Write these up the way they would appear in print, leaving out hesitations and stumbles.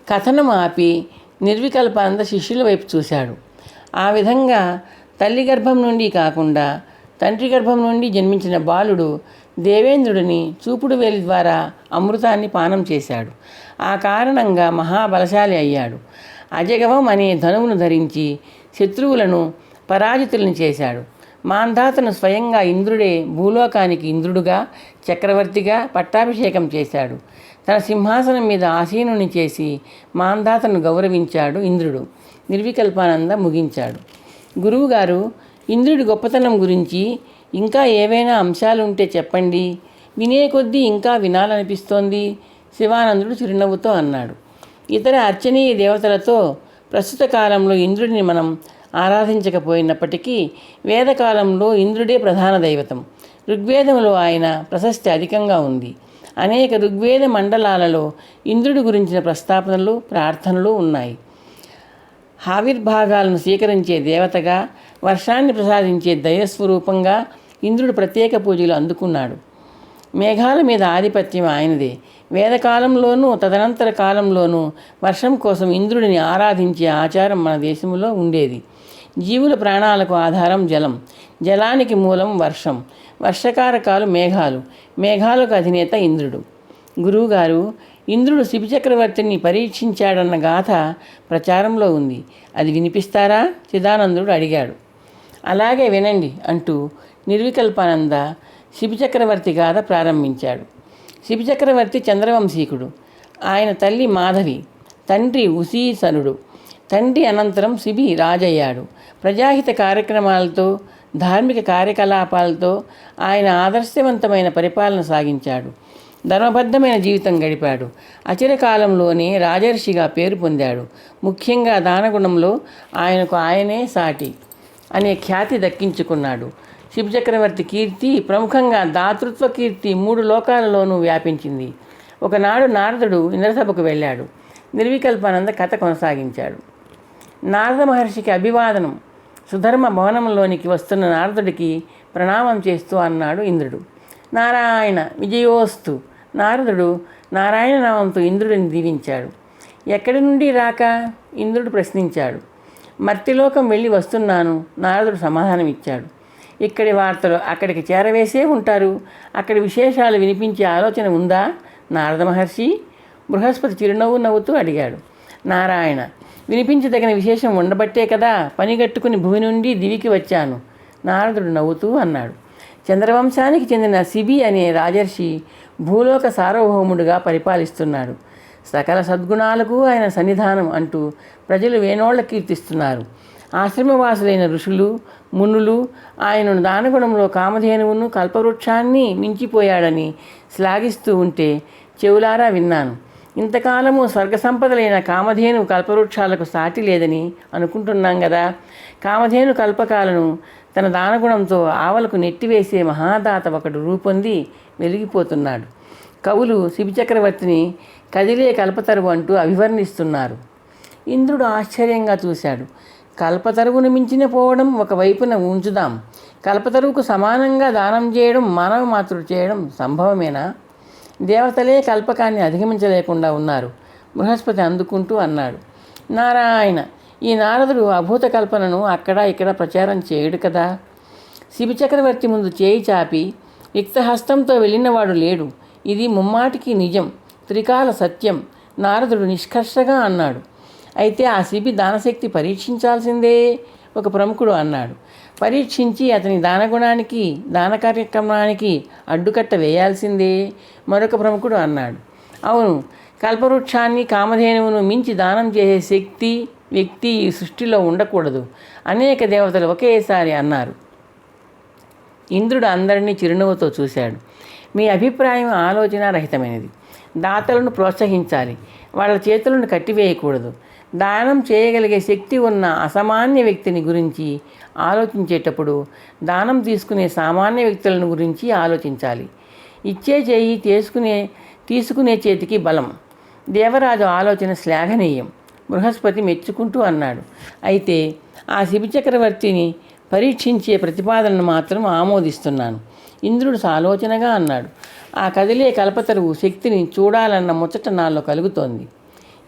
కథనం ఆపి నిర్వికల్పానంద శిష్యుల వైపు చూశాడు. ఆ విధంగా తల్లి గర్భం నుండి కాకుండా తండ్రి గర్భం నుండి జన్మించిన బాలుడు దేవేంద్రుడిని చూపుడు వేలి ద్వారా అమృతాన్ని పానం చేశాడు. ఆ కారణంగా మహాబలశాలి అయ్యాడు. అజగవం అనే ధనువును ధరించి శత్రువులను పరాజితులను చేశాడు. మాంధాతను స్వయంగా ఇంద్రుడే భూలోకానికి ఇంద్రుడుగా చక్రవర్తిగా పట్టాభిషేకం చేశాడు. తన సింహాసనం మీద ఆసీనుని చేసి మాంధాతను గౌరవించాడు ఇంద్రుడు. నిర్వికల్పానంద ముగించాడు. గురువుగారు, ఇంద్రుడి గొప్పతనం గురించి ఇంకా ఏవైనా అంశాలుంటే చెప్పండి, వినే కొద్దీ ఇంకా వినాలనిపిస్తోంది శివానందుడు చిరునవ్వుతో అన్నాడు. ఇతర అర్చనీయ దేవతలతో ప్రస్తుత కాలంలో ఇంద్రుడిని మనం ఆరాధించకపోయినప్పటికీ వేదకాలంలో ఇంద్రుడే ప్రధాన దైవతం. ఋగ్వేదంలో ఆయన ప్రశస్తి అధికంగా ఉంది. అనేక ఋగ్వేద మండలాలలో ఇంద్రుడి గురించిన ప్రస్తావనలు ప్రార్థనలు ఉన్నాయి. ఆవిర్భాగాలను స్వీకరించే దేవతగా, వర్షాన్ని ప్రసాదించే దైవస్వరూపంగా ఇంద్రుడు ప్రత్యేక పూజలు అందుకున్నాడు. మేఘాల మీద ఆధిపత్యం ఆయనదే. వేదకాలంలోనూ తదనంతర కాలంలోనూ వర్షం కోసం ఇంద్రుడిని ఆరాధించే ఆచారం మన దేశంలో ఉండేది. జీవుల ప్రాణాలకు ఆధారం జలం, జలానికి మూలం వర్షం, వర్షకారకాలు మేఘాలు, మేఘాలకు అధినేత ఇంద్రుడు. గురువుగారు, ఇంద్రుడు శిబిచక్రవర్తిని పరీక్షించాడన్న గాథ ప్రచారంలో ఉంది. అది వినిపిస్తారా? చిదానందుడు అడిగాడు. అలాగే వినండి అంటూ నిర్వికల్పానంద శిబిచక్రవర్తి గాథ ప్రారంభించాడు. శిబిచక్రవర్తి చంద్రవంశీకుడు. ఆయన తల్లి మాధవి, తండ్రి ఉసీసనుడు. తండ్రి అనంతరం శిబి రాజయ్యాడు. ప్రజాహిత కార్యక్రమాలతో ధార్మిక కార్యకలాపాలతో ఆయన ఆదర్శవంతమైన పరిపాలన సాగించాడు. ధర్మబద్ధమైన జీవితం గడిపాడు. అచిరకాలంలోనే రాజర్షిగా పేరు పొందాడు. ముఖ్యంగా దానగుణంలో ఆయనకు ఆయనే సాటి అనే ఖ్యాతి దక్కించుకున్నాడు. శిబిచక్రవర్తి కీర్తి, ప్రముఖంగా దాతృత్వ కీర్తి 3 లోకాలలోనూ వ్యాపించింది. ఒకనాడు నారదుడు ఇంద్రసభకు వెళ్ళాడు. నిర్వికల్పానంద కథ కొనసాగించాడు. నారద మహర్షికి అభివాదనం. సుధర్మ భవనంలోనికి వస్తున్న నారదుడికి ప్రణామం చేస్తూ అన్నాడు ఇంద్రుడు. నారాయణ విజయోస్తు. నారదుడు నారాయణ నామంతో ఇంద్రుడిని దీవించాడు. ఎక్కడి నుండి రాక? ఇంద్రుడు ప్రశ్నించాడు. మర్తిలోకం వెళ్ళి వస్తున్నాను, నారదుడు సమాధానం ఇచ్చాడు. ఇక్కడి వార్తలు అక్కడికి చేరవేసే ఉంటారు. అక్కడి విశేషాలు వినిపించే ఆలోచన ఉందా నారద మహర్షి? బృహస్పతి చిరునవ్వు నవ్వుతూ అడిగాడు. నారాయణ, వినిపించదగిన విశేషం ఉండబట్టే కదా పనిగట్టుకుని భూమి నుండి దివికి వచ్చాను, నారదుడు నవ్వుతూ అన్నాడు. చంద్రవంశానికి చెందిన శిబి అనే రాజర్షి భూలోక సార్వభౌముడుగా పరిపాలిస్తున్నాడు. సకల సద్గుణాలకు ఆయన సన్నిధానం అంటూ ప్రజలు వేనోళ్ల కీర్తిస్తున్నారు. ఆశ్రమవాసులైన ఋషులు మునులు ఆయనను దానగుణంలో కామధేనువును కల్పవృక్షాన్ని మించిపోయాడని శ్లాఘిస్తూ ఉంటే చెవులారా విన్నాను. ఇంతకాలము స్వర్గ సంపదలైన కామధేను కల్పవృక్షాలకు సాటి లేదని అనుకుంటున్నాం కదా. కామధేను కల్పకాలను తన దానగుణంతో ఆవలకు నెట్టివేసే మహాదాత ఒకడు రూపొంది వెలిగిపోతున్నాడు. కవులు శిబిచక్రవర్తిని కదిలే కల్పతరువు అంటూ అభివర్ణిస్తున్నారు. ఇంద్రుడు ఆశ్చర్యంగా చూశాడు. కల్పతరువును మించిన పోవడం ఒకవైపున ఉంచుదాం, కల్పతరువుకు సమానంగా దానం చేయడం, మానవ మాతృడు చేయడం సంభవమేనా? దేవతలే కల్పకాన్ని అధిగమించలేకుండా ఉన్నారు, బృహస్పతి అందుకుంటూ అన్నాడు. నారాయణ, ఈ నారదుడు అభూత కల్పనను అక్కడ ఇక్కడ ప్రచారం చేయడు కదా. శిబిచక్రవర్తి ముందు చేయి చాపి రిక్తహస్తంతో వెళ్ళినవాడు లేడు. ఇది ముమ్మాటికి నిజం, త్రికాల సత్యం, నారదుడు నిష్కర్షగా అన్నాడు. అయితే ఆ శిబి దానశక్తి పరీక్షించాల్సిందే, ఒక ప్రముఖుడు అన్నాడు. పరీక్షించి అతని దానగుణానికి దాన కార్యక్రమానికి అడ్డుకట్ట వేయాల్సిందే, మరొక ప్రముఖుడు అన్నాడు. అవును, కల్పవృక్షాన్ని కామధేనువును మించి దానం చేసే శక్తి వ్యక్తి ఈ సృష్టిలో ఉండకూడదు, అనేక దేవతలు ఒకేసారి అన్నారు. ఇంద్రుడు అందరినీ చిరునవ్వుతో చూశాడు. మీ అభిప్రాయం ఆలోచన రహితమైనది. దాతలను ప్రోత్సహించాలి, వాళ్ళ చేతులను కట్టివేయకూడదు. దానం చేయగలిగే శక్తి ఉన్న అసామాన్య వ్యక్తిని గురించి ఆలోచించేటప్పుడు దానం తీసుకునే సామాన్య వ్యక్తులను గురించి ఆలోచించాలి. ఇచ్చే చేయి తీసుకునే చేతికి బలం. దేవరాజు ఆలోచన శ్లాఘనీయం, బృహస్పతి మెచ్చుకుంటూ అన్నాడు. అయితే ఆ శిబిచక్రవర్తిని పరీక్షించే ప్రతిపాదనను మాత్రం ఆమోదిస్తున్నాను, ఇంద్రుడు సాలోచనగా అన్నాడు. ఆ కదిలే కల్పతరువు శక్తిని చూడాలన్న ముచ్చట నాలో కలుగుతోంది.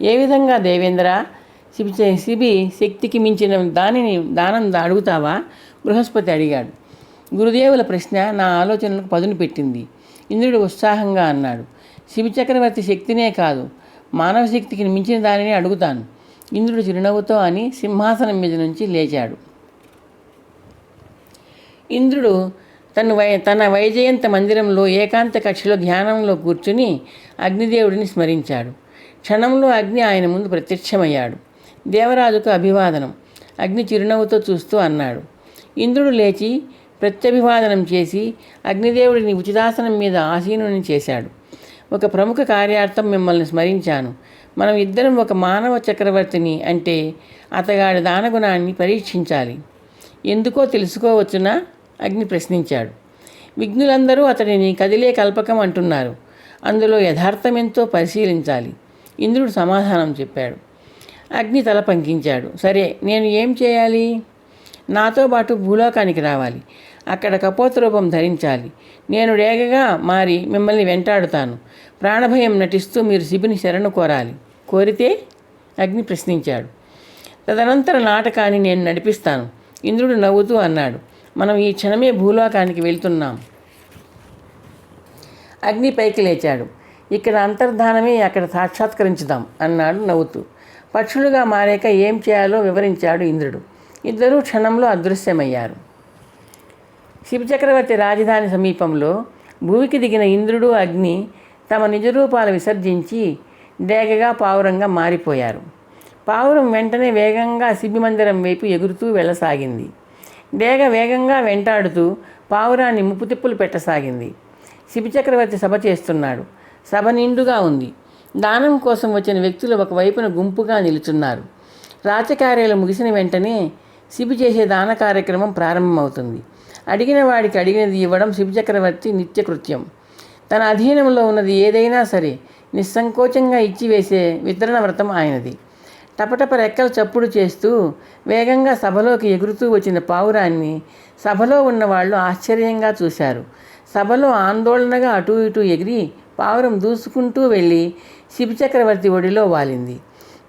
ఏ విధంగా దేవేంద్ర? శిబి శక్తికి మించిన దానం అడుగుతావా? బృహస్పతి అడిగాడు. గురుదేవుల ప్రశ్న నా ఆలోచనలకు పదును పెట్టింది. ఇంద్రుడు ఉత్సాహంగా అన్నాడు. శిబి చక్రవర్తి శక్తినే కాదు, మానవ శక్తికి మించిన దానిని అడుగుతాను. ఇంద్రుడు చిరునవ్వుతో అని సింహాసనం మీద నుంచి లేచాడు. ఇంద్రుడు తన వైజయంత మందిరంలో ఏకాంత కక్షలో ధ్యానంలో కూర్చుని అగ్నిదేవుడిని స్మరించాడు. క్షణంలో అగ్ని ఆయన ముందు ప్రత్యక్షమయ్యాడు. దేవరాజుకు అభివాదనం. అగ్ని చిరునవ్వుతో చూస్తూ అన్నాడు. ఇంద్రుడు లేచి ప్రత్యభివాదనం చేసి అగ్నిదేవుడిని ఉచితాసనం మీద ఆసీనుని చేశాడు. ఒక ప్రముఖ కార్యార్థం మిమ్మల్ని స్మరించాను. మనం ఇద్దరం ఒక మానవ చక్రవర్తిని అంటే అతగాడి దానగుణాన్ని పరీక్షించాలి. ఎందుకో తెలుసుకోవచ్చునా? అగ్ని ప్రశ్నించాడు. విఘ్నులందరూ అతడిని కదిలే కల్పకం అంటున్నారు. అందులో యథార్థమెంతో పరిశీలించాలి. ఇంద్రుడు సమాధానం చెప్పాడు. అగ్ని తల పంకించాడు. సరే, నేను ఏం చేయాలి? నాతో పాటు భూలోకానికి రావాలి. అక్కడ కపోత రూపం ధరించాలి. నేను డేగగా మారి మిమ్మల్ని వెంటాడుతాను. ప్రాణభయం నటిస్తూ మీరు శిబిని శరణు కోరాలి. కోరితే? అగ్ని ప్రశ్నించాడు. తదనంతర నాటకాన్ని నేను నడిపిస్తాను. ఇంద్రుడు నవ్వుతూ అన్నాడు. మనం ఈ క్షణమే భూలోకానికి వెళ్తున్నాం. అగ్ని పైకి లేచాడు. ఇక్కడ అంతర్ధానమే అక్కడ సాక్షాత్కరించుదాం అన్నాడు నవ్వుతూ. పక్షులుగా మారాక ఏం చేయాలో వివరించాడు ఇంద్రుడు. ఇద్దరూ క్షణంలో అదృశ్యమయ్యారు. శివచక్రవర్తి రాజధాని సమీపంలో భూమికి దిగిన ఇంద్రుడు, అగ్ని తమ నిజరూపాలు విసర్జించి డేగగా పావురంగా మారిపోయారు. పావురం వెంటనే వేగంగా శిబి మందిరం వైపు ఎగురుతూ వెళ్ళసాగింది. డేగ వేగంగా వెంటాడుతూ పావురాన్ని ముప్పుతిప్పులు పెట్టసాగింది. శిబిచక్రవర్తి సభ చేస్తున్నాడు. సభ నిండుగా ఉంది. దానం కోసం వచ్చిన వ్యక్తులు ఒకవైపున గుంపుగా నిలుచున్నారు. రాజకార్యాలు ముగిసిన వెంటనే శిబి చేసే దాన కార్యక్రమం ప్రారంభమవుతుంది. అడిగిన వాడికి అడిగినది ఇవ్వడం శిబిచక్రవర్తి నిత్యకృత్యం. తన అధీనంలో ఉన్నది ఏదైనా సరే నిస్సంకోచంగా ఇచ్చివేసే వితరణ వ్రతం ఆయనది. టపటప రెక్కలు చప్పుడు చేస్తూ వేగంగా సభలోకి ఎగురుతూ వచ్చిన పావురాన్ని సభలో ఉన్నవాళ్ళు ఆశ్చర్యంగా చూశారు. సభలో ఆందోళనగా అటూ ఇటూ ఎగిరి పావురం దూసుకుంటూ వెళ్ళి శిబిచక్రవర్తి ఒడిలో వాలింది.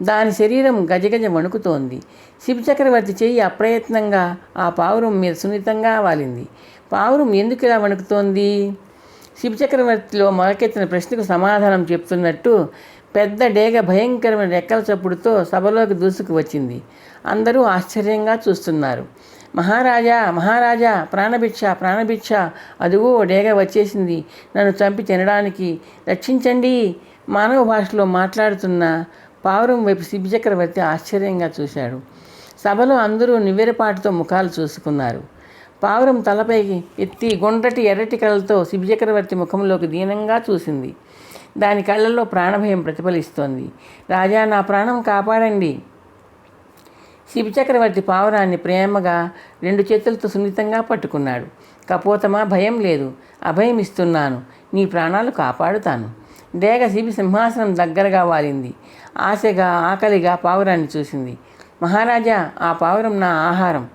దాని శరీరం గజగజ వణుకుతోంది. శిబిచక్రవర్తి చెయ్యి అప్రయత్నంగా ఆ పావురం మీద సున్నితంగా వాలింది. పావురం ఎందుకు ఇలా వణుకుతోంది? శిబిచక్రవర్తిలో మొలకెత్తిన ప్రశ్నకు సమాధానం చెప్తున్నట్టు పెద్ద డేగ భయంకరమైన రెక్కల చప్పుడుతో సభలోకి దూసుకు వచ్చింది. అందరూ ఆశ్చర్యంగా చూస్తున్నారు. మహారాజా, మహారాజా, ప్రాణభిక్ష, ప్రాణభిక్ష, అదుగో డేగ వచ్చేసింది, నన్ను చంపి తినడానికి, రక్షించండి. మానవ భాషలో మాట్లాడుతున్న పావురం వైపు శిబిచక్రవర్తి ఆశ్చర్యంగా చూశాడు. సభలో అందరూ నివ్వెరపాటుతో ముఖాలు చూసుకున్నారు. పావురం తలపైకి ఎత్తి గుండ్రటి ఎర్రటి కళ్ళతో శిబిచక్రవర్తి ముఖంలోకి దీనంగా చూసింది. దాని కళ్ళల్లో ప్రాణభయం ప్రతిఫలిస్తోంది. రాజా, నా ప్రాణం కాపాడండి. శిబిచక్రవర్తి పావురాన్ని ప్రేమగా 2 చేతులతో సున్నితంగా పట్టుకున్నాడు. కపోతమా, భయం లేదు, అభయం ఇస్తున్నాను, నీ ప్రాణాలు కాపాడుతాను. డేగ శిబి సింహాసనం దగ్గరగా వాలింది. ఆశగా ఆకలిగా పావురాన్ని చూసింది. మహారాజా, ఆ పావురం నా ఆహారం.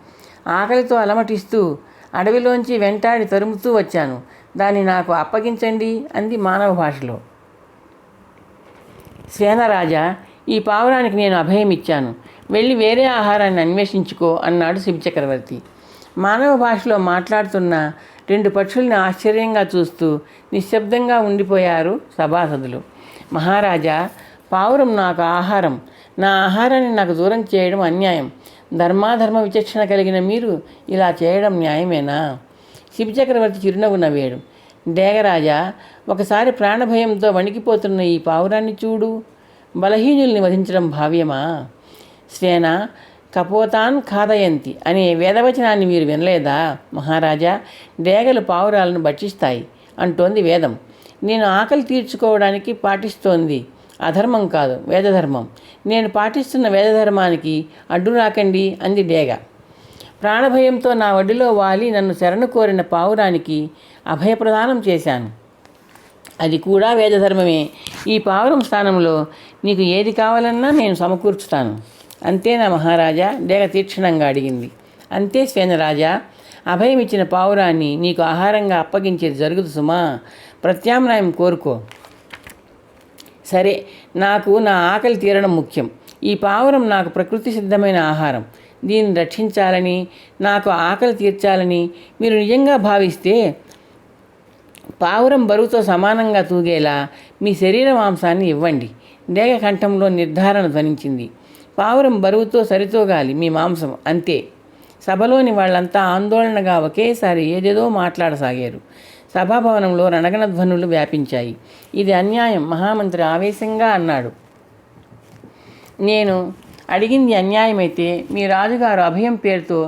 ఆకలితో అలమటిస్తూ అడవిలోంచి వెంటాడి తరుముతూ వచ్చాను. దాన్ని నాకు అప్పగించండి అంది మానవ భాషలో. సేనరాజా, ఈ పావురానికి నేను అభయం ఇచ్చాను, వెళ్ళి వేరే ఆహారాన్ని అన్వేషించుకో అన్నాడు శిబిచక్రవర్తి. మానవ భాషలో మాట్లాడుతున్న 2 పక్షుల్ని ఆశ్చర్యంగా చూస్తూ నిశ్శబ్దంగా ఉండిపోయారు సభాసదులు. మహారాజా, పావురం నాకు ఆహారం. నా ఆహారాన్ని నాకు దూరం చేయడం అన్యాయం. ధర్మాధర్మ విచక్షణ కలిగిన మీరు ఇలా చేయడం న్యాయమేనా? శిబిచక్రవర్తి చిరునవ్వు నవ్వాడు. డేగరాజా, ఒకసారి ప్రాణభయంతో వణికిపోతున్న ఈ పావురాన్ని చూడు. బలహీనుల్ని వధించడం భావ్యమా? శ్వేన కపోతాన్ ఖాదయంతి అనే వేదవచనాన్ని మీరు వినలేదా? మహారాజా, డేగలు పావురాలను భక్షిస్తాయి అంటోంది వేదం. నేను ఆకలి తీర్చుకోవడానికి పాటిస్తోంది అధర్మం కాదు, వేదధర్మం. నేను పాటిస్తున్న వేదధర్మానికి అడ్డు రాకండి అంది డేగ. ప్రాణభయంతో నా ఒడిలో వాలి నన్ను శరణు కోరిన పావురానికి అభయప్రదానం చేశాను. అది కూడా వేదధర్మమే. ఈ పావురం స్థానంలో నీకు ఏది కావాలన్నా నేను సమకూర్చుతాను. అంతేనా మహారాజా? డేగ తీక్షణంగా అడిగింది. అంతే శ్వేనరాజా. అభయం ఇచ్చిన పావురాన్ని నీకు ఆహారంగా అప్పగించేది జరుగుదు సుమా. ప్రత్యామ్నాయం కోరుకో. సరే, నాకు నా ఆకలి తీరడం ముఖ్యం. ఈ పావురం నాకు ప్రకృతి సిద్ధమైన ఆహారం. దీన్ని రక్షించాలని, నాకు ఆకలి తీర్చాలని మీరు నిజంగా భావిస్తే పావురం బరువుతో సమానంగా తూగేలా మీ శరీర మాంసాన్ని ఇవ్వండి. డేగ కంఠంలో నిర్ధారణ ధ్వనించింది. పావురం బరువుతో సరితూగాలి మీ మాంసం, అంతే. సభలోని వాళ్ళంతా ఆందోళనగా ఒకేసారి ఏదేదో మాట్లాడసాగారు. సభాభవనంలో రణగణ ధ్వనులు వ్యాపించాయి. ఇది అన్యాయం, మహామంత్రి ఆవేశంగా అన్నాడు. నేను అడిగింది అన్యాయమైతే మీ రాజుగారు అభయం పేరుతో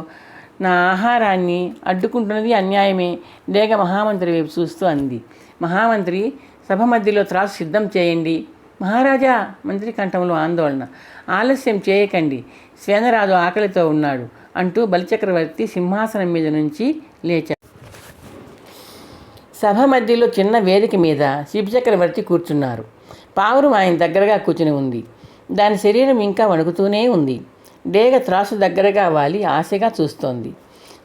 నా ఆహారాన్ని అడ్డుకుంటున్నది అన్యాయమే. డేగ మహామంత్రి వైపు చూస్తూ అంది. మహామంత్రి, సభ మధ్యలో త్రాసు సిద్ధం చేయండి. మహారాజా, మంత్రి కంఠంలో ఆందోళన. ఆలస్యం చేయకండి, శ్వేనరాజు ఆకలితో ఉన్నాడు అంటూ బలిచక్రవర్తి సింహాసనం మీద నుంచి లేచాడు. సభ మధ్యలో చిన్న వేదిక మీద శిబిచక్రవర్తి కూర్చున్నారు. పావురం ఆయన దగ్గరగా కూర్చుని ఉంది. దాని శరీరం ఇంకా వణుకుతూనే ఉంది. డేగ త్రాసు దగ్గరగా వాలి ఆశగా చూస్తోంది.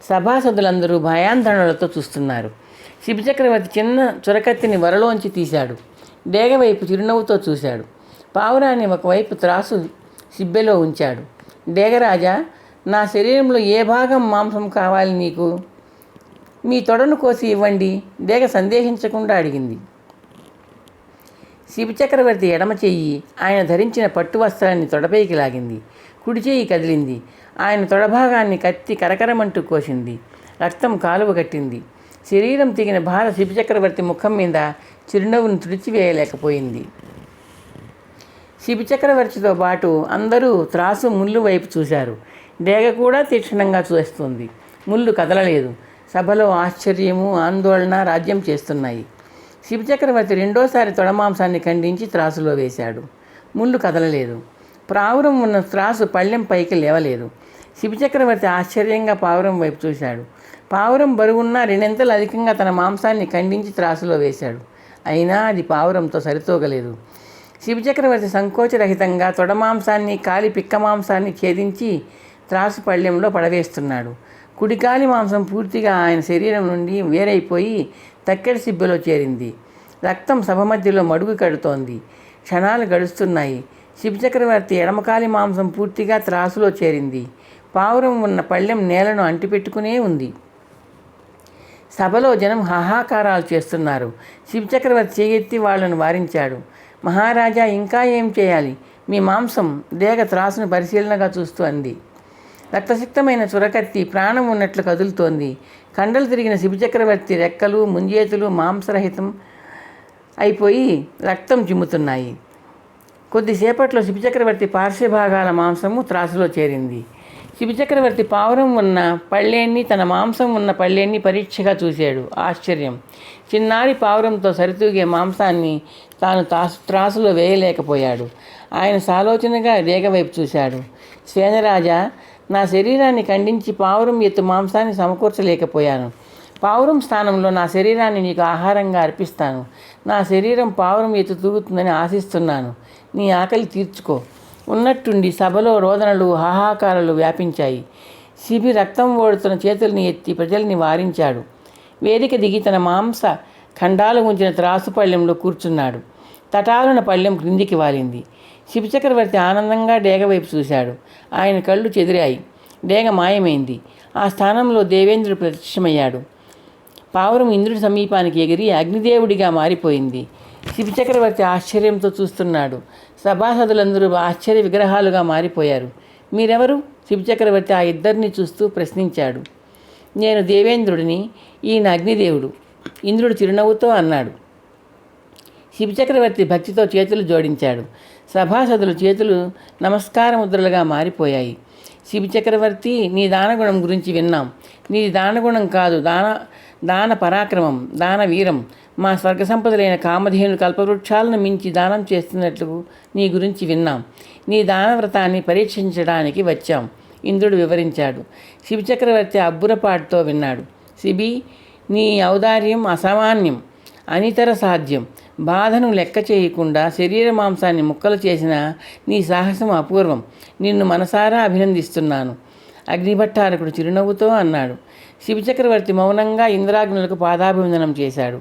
సభాసదులందరూ భయాందోళనలతో చూస్తున్నారు. శిబిచక్రవర్తి చిన్న చురకత్తిని వరలోంచి తీశాడు. డేగ వైపు చిరునవ్వుతో చూశాడు. పావురాన్ని ఒకవైపు త్రాసు సిబ్బెలో ఉంచాడు. డేగరాజా, నా శరీరంలో ఏ భాగం మాంసం కావాలి నీకు? మీ తొడను కోసి ఇవ్వండి, డేగ సందేహించకుండా అడిగింది. శిబిచక్రవర్తి ఎడమ చెయ్యి ఆయన ధరించిన పట్టు వస్త్రాన్ని తొడపైకి లాగింది. కుడి చెయ్యి కదిలింది. ఆయన తొడభాగాన్ని కత్తి కరకరమంటూ కోసింది. రక్తం కాలువ కట్టింది. శరీరం తెగిన బాధ శిబిచక్రవర్తి ముఖం మీద చిరునవ్వును తుడిచివేయలేకపోయింది. శిబిచక్రవర్తితో పాటు అందరూ త్రాసు ముళ్ళు వైపు చూశారు. డేగ కూడా తీక్షణంగా చూస్తుంది. ముళ్ళు కదలలేదు. సభలో ఆశ్చర్యము, ఆందోళన రాజ్యం చేస్తున్నాయి. శిబిచక్రవర్తి రెండోసారి తొడమాంసాన్ని ఖండించి త్రాసులో వేశాడు. ముళ్ళు కదలలేదు. పావురం ఉన్న త్రాసు పళ్ళెం పైకి లేవలేదు. శిబిచక్రవర్తి ఆశ్చర్యంగా పావురం వైపు చూశాడు. పావురం బరువున్నా రెండింతలు అధికంగా తన మాంసాన్ని ఖండించి త్రాసులో వేశాడు. అయినా అది పావురంతో సరితూగలేదు. శిబిచక్రవర్తి సంకోచరహితంగా తొడమాంసాన్ని, కాలి పిక్క మాంసాన్ని ఛేదించి త్రాసు పళ్ళెంలో పడవేస్తున్నాడు. కుడికాలి మాంసం పూర్తిగా ఆయన శరీరం నుండి వేరైపోయి తక్కెడ సిబ్బెలో చేరింది. రక్తం సభ మధ్యలో మడుగు కడుతోంది. క్షణాలు గడుస్తున్నాయి. శిబిచక్రవర్తి ఎడమకాలి మాంసం పూర్తిగా త్రాసులో చేరింది. పావురం ఉన్న పళ్ళెం నేలను అంటిపెట్టుకునే ఉంది. సభలో జనం హాహాకారాలు చేస్తున్నారు. శిబిచక్రవర్తి చేయెత్తి వాళ్లను వారించాడు. మహారాజా, ఇంకా ఏం చేయాలి? మీ మాంసం, డేగ త్రాసును పరిశీలనగా చూస్తూ అంది. రక్తసిక్తమైన చురకత్తి ప్రాణం ఉన్నట్లు కదులుతోంది. కండలు తిరిగిన శిబిచక్రవర్తి రెక్కలు, ముంజేతులు మాంసరహితం అయిపోయి రక్తం చిమ్ముతున్నాయి. కొద్దిసేపట్లో శిబిచక్రవర్తి పార్శ్వభాగాల మాంసము త్రాసులో చేరింది. శిబిచక్రవర్తి పావురం ఉన్న పళ్ళేన్ని, తన మాంసం ఉన్న పళ్ళేన్ని పరీక్షగా చూశాడు. ఆశ్చర్యం. చిన్నారి పావురంతో సరితూగే మాంసాన్ని తాను త్రాసులో వేయలేకపోయాడు. ఆయన సాలోచనగా డేగ వైపు చూశాడు. శ్వేనరాజా, నా శరీరాన్ని ఖండించి పావురం ఎత్తు మాంసాన్ని సమకూర్చలేకపోయాను. పావురం స్థానంలో నా శరీరాన్ని నీకు ఆహారంగా అర్పిస్తాను. నా శరీరం పావురం ఎత్తు తూగుతుందని ఆశిస్తున్నాను. నీ ఆకలి తీర్చుకో. ఉన్నట్టుండి సభలో రోదనలు, హాహాకారాలు వ్యాపించాయి. శిబి రక్తం ఓడుతున్న చేతుల్ని ఎత్తి ప్రజల్ని వారించాడు. వేదిక దిగి తన మాంస ఖండాలు ఉంచిన త్రాసు పళ్ళెంలో కూర్చున్నాడు. తటాలున పళ్ళెం క్రిందికి వాలింది. శిబిచక్రవర్తి ఆనందంగా డేగ వైపు చూశాడు. ఆయన కళ్ళు చెదిరాయి. డేగ మాయమైంది. ఆ స్థానంలో దేవేంద్రుడు ప్రత్యక్షమయ్యాడు. పావురం ఇంద్రుడి సమీపానికి ఎగిరి అగ్నిదేవుడిగా మారిపోయింది. శిబిచక్రవర్తి ఆశ్చర్యంతో చూస్తున్నాడు. సభాసదులందరూ ఆశ్చర్య విగ్రహాలుగా మారిపోయారు. మీరెవరు? శిబిచక్రవర్తి ఆ ఇద్దరిని చూస్తూ ప్రశ్నించాడు. నేను దేవేంద్రుడిని, ఈయన అగ్నిదేవుడు, ఇంద్రుడు చిరునవ్వుతో అన్నాడు. శిబిచక్రవర్తి భక్తితో చేతులు జోడించాడు. సభాసదుల చేతులు నమస్కార ముద్రలుగా మారిపోయాయి. శిబిచక్రవర్తి, నీ దానగుణం గురించి విన్నాం. నీది దానగుణం కాదు, దాన పరాక్రమం, దాన వీరం. మా స్వర్గ సంపదలైన కామధేను కల్పవృక్షాలను మించి దానం చేస్తున్నట్లు నీ గురించి విన్నాం. నీ దానవ్రతాన్ని పరీక్షించడానికి వచ్చాం, ఇంద్రుడు వివరించాడు. శిబిచక్రవర్తి అబ్బురపాటుతో విన్నాడు. శిబి, నీ ఔదార్యం అసామాన్యం, అనితర సాధ్యం. బాధను లెక్క చేయకుండా శరీర మాంసాన్ని ముక్కలు చేసిన నీ సాహసం అపూర్వం. నిన్ను మనసారా అభినందిస్తున్నాను, అగ్నిభట్టారకుడు చిరునవ్వుతో అన్నాడు. శివచక్రవర్తి మౌనంగా ఇంద్రాగ్నులకు పాదాభివందనం చేశాడు.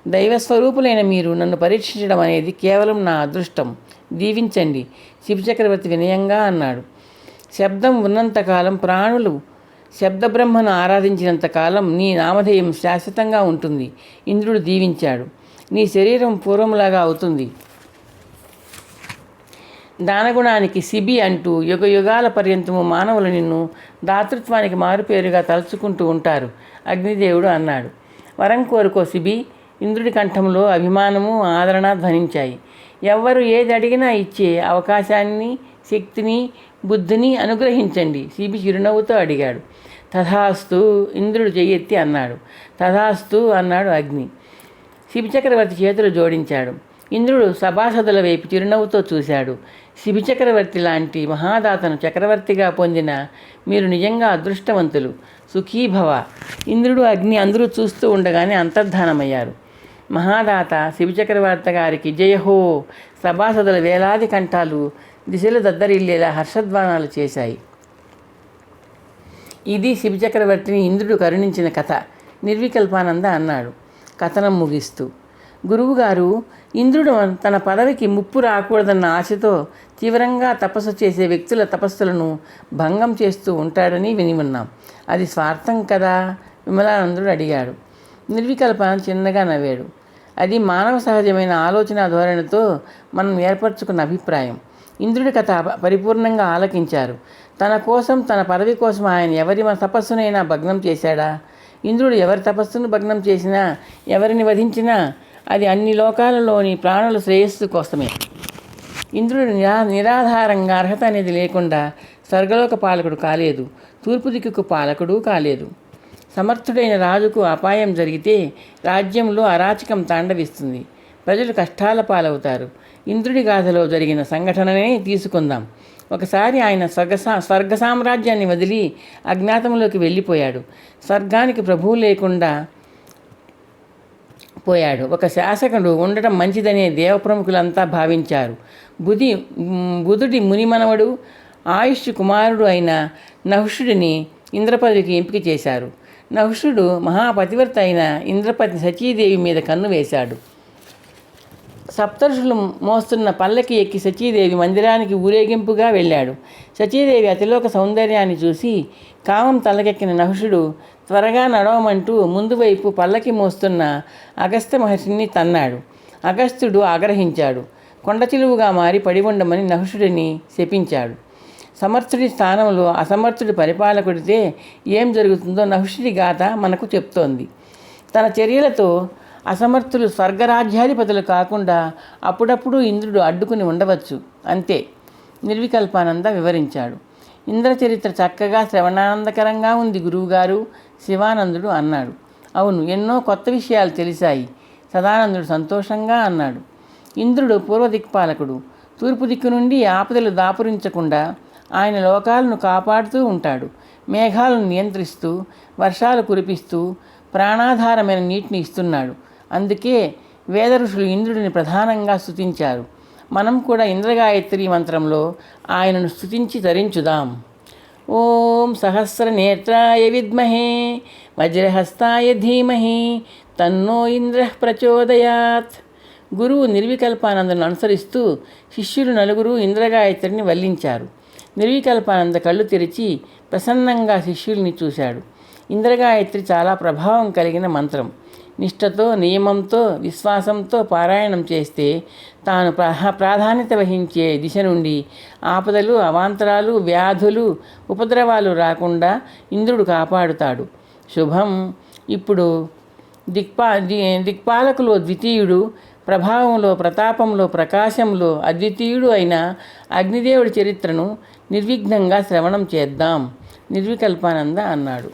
దైవస్వరూపులైన మీరు నన్ను పరీక్షించడం అనేది కేవలం నా అదృష్టం, దీవించండి శివచక్రవర్తి వినయంగా అన్నాడు. శబ్దం ఉన్నంతకాలం, ప్రాణులు శబ్దబ్రహ్మను ఆరాధించినంతకాలం నీ నామధేయం శాశ్వతంగా ఉంటుంది. ఇంద్రుడు దీవించాడు. నీ శరీరం పూర్వంలాగా అవుతుంది. దానగుణానికి శిబి అంటూ యుగాల పర్యంతము మానవులు నిన్ను దాతృత్వానికి మారుపేరుగా తలుచుకుంటూ ఉంటారు అగ్నిదేవుడు అన్నాడు. వరం కోరుకో శిబి. ఇంద్రుడి కంఠంలో అభిమానము, ఆదరణ ధ్వనించాయి. ఎవ్వరు ఏది అడిగినా ఇచ్చే అవకాశాన్ని, శక్తిని, బుద్ధిని అనుగ్రహించండి శిబి చిరునవ్వుతో అడిగాడు. తథాస్తు ఇంద్రుడు చెయ్యెత్తి అన్నాడు. తథాస్తు అన్నాడు అగ్ని. శిబిచక్రవర్తి చేతులు జోడించాడు. ఇంద్రుడు సభాసదుల వైపు చిరునవ్వుతో చూశాడు. శిబిచక్రవర్తి లాంటి మహాదాతను చక్రవర్తిగా పొందిన మీరు నిజంగా అదృష్టవంతులు. సుఖీభవ. ఇంద్రుడు, అగ్ని అందరూ చూస్తూ ఉండగానే అంతర్ధానమయ్యారు. మహాదాత శిబిచక్రవర్తి గారికి జయహో. సభాసదుల వేలాది కంఠాలు దిశలు దద్దరిల్లేలా హర్షధ్వానాలు చేశాయి. ఇది శిబిచక్రవర్తిని ఇంద్రుడు కరుణించిన కథ నిర్వికల్పానంద అన్నాడు కథనం ముగిస్తూ. గురువుగారు, ఇంద్రుడు తన పదవికి ముప్పు రాకూడదన్న ఆశతో తీవ్రంగా తపస్సు చేసే వ్యక్తుల తపస్సులను భంగం చేస్తూ ఉంటాడని విని ఉన్నాం. అది స్వార్థం కదా? విమలానందుడు అడిగాడు. నిర్వికల్పన చిన్నగా నవ్వాడు. అది మానవ సహజమైన ఆలోచన ధోరణితో మనం ఏర్పరచుకున్న అభిప్రాయం. ఇంద్రుడి కథ పరిపూర్ణంగా ఆలకించారు. తన కోసం, తన పదవి కోసం ఆయన ఎవరి తపస్సునైనా భగ్నం చేశాడా? ఇంద్రుడు ఎవరి తపస్సును భగ్నం చేసినా, ఎవరిని వధించినా అది అన్ని లోకాలలోని ప్రాణుల శ్రేయస్సు కోసమే. ఇంద్రుడు నిరాధారంగా అర్హత అనేది లేకుండా స్వర్గలోక పాలకుడు కాలేదు, తూర్పు దిక్కుకు పాలకుడు కాలేదు. సమర్థుడైన రాజుకు అపాయం జరిగితే రాజ్యంలో అరాచకం తాండవిస్తుంది, ప్రజలు కష్టాల పాలవుతారు. ఇంద్రుడి గాథలో జరిగిన సంఘటననే తీసుకుందాం. ఒకసారి ఆయన స్వర్గ సామ్రాజ్యాన్ని వదిలి అజ్ఞాతంలోకి వెళ్ళిపోయాడు. స్వర్గానికి ప్రభువు లేకుండా పోయాడు. ఒక శాసకుడు ఉండటం మంచిదనే దేవప్రముఖులంతా భావించారు. బుధుడి మునిమనవడు, ఆయుష్ కుమారుడు అయిన నహుషుడిని ఇంద్రపదవికి ఎంపిక చేశారు. నహుషుడు మహాపతివర్త అయిన ఇంద్రపతి సచీదేవి మీద కన్ను వేశాడు. సప్తర్షులు మోస్తున్న పల్లకి ఎక్కి సచీదేవి మందిరానికి ఊరేగింపుగా వెళ్ళాడు. సచీదేవి అతిలోక సౌందర్యాన్ని చూసి కామం తలకెక్కిన నహుషుడు త్వరగా నడవమంటూ ముందు వైపు పల్లకి మోస్తున్న అగస్త్య మహర్షిని తన్నాడు. అగస్త్యుడు ఆగ్రహించాడు. కొండచిలువుగా మారి పడి ఉండమని నహుషుడిని శపించాడు. సమర్థుడి స్థానంలో అసమర్థుడి పరిపాలకుడితే ఏం జరుగుతుందో నహుషుడి గాథ మనకు చెప్తోంది. తన చర్యలతో అసమర్థులు స్వర్గరాజ్యాధిపతులు కాకుండా అప్పుడప్పుడు ఇంద్రుడు అడ్డుకుని ఉండవచ్చు, అంతే నిర్వికల్పానంద వివరించాడు. ఇంద్ర చరిత్ర చక్కగా శ్రవణానందకరంగా ఉంది గురువుగారు, శివానందుడు అన్నాడు. అవును, ఎన్నో కొత్త విషయాలు తెలిసాయి, సదానందుడు సంతోషంగా అన్నాడు. ఇంద్రుడు పూర్వదిక్పాలకుడు. తూర్పు దిక్కు నుండి ఆపదలు దాపురించకుండా ఆయన లోకాలను కాపాడుతూ ఉంటాడు. మేఘాలను నియంత్రిస్తూ, వర్షాలు కురిపిస్తూ, ప్రాణాధారమైన నీటిని ఇస్తున్నాడు. అందుకే వేద ఋషులు ఇంద్రుడిని ప్రధానంగా స్తుతించారు. మనం కూడా ఇంద్రగాయత్రి మంత్రంలో ఆయనను స్తుతించి తరించుదాం. ఓం సహస్రనేత్రాయ విద్మహే వజ్రహస్తాయ ధీమహి తన్నో ఇంద్ర ప్రచోదయాత్. గురువు నిర్వికల్పానందను అనుసరిస్తూ శిష్యులు నలుగురు ఇంద్రగాయత్రిని వల్లించారు. నిర్వికల్పానంద కళ్ళు తెరిచి ప్రసన్నంగా శిష్యుల్ని చూశాడు. ఇంద్రగాయత్రి చాలా ప్రభావం కలిగిన మంత్రం. నిష్ఠతో, నియమంతో, విశ్వాసంతో పారాయణం చేస్తే తాను ప్రాధాన్యత వహించే దిశ నుండి ఆపదలు, అవాంతరాలు, వ్యాధులు, ఉపద్రవాలు రాకుండా ఇంద్రుడు కాపాడుతాడు. శుభం. ఇప్పుడు దిక్పాలకులో ద్వితీయుడు, ప్రభావంలో, ప్రతాపంలో, ప్రకాశంలో అద్వితీయుడు అయిన అగ్నిదేవుడి చరిత్రను నిర్విఘ్నంగా శ్రవణం చేద్దాం నిర్వికల్పానంద అన్నాడు.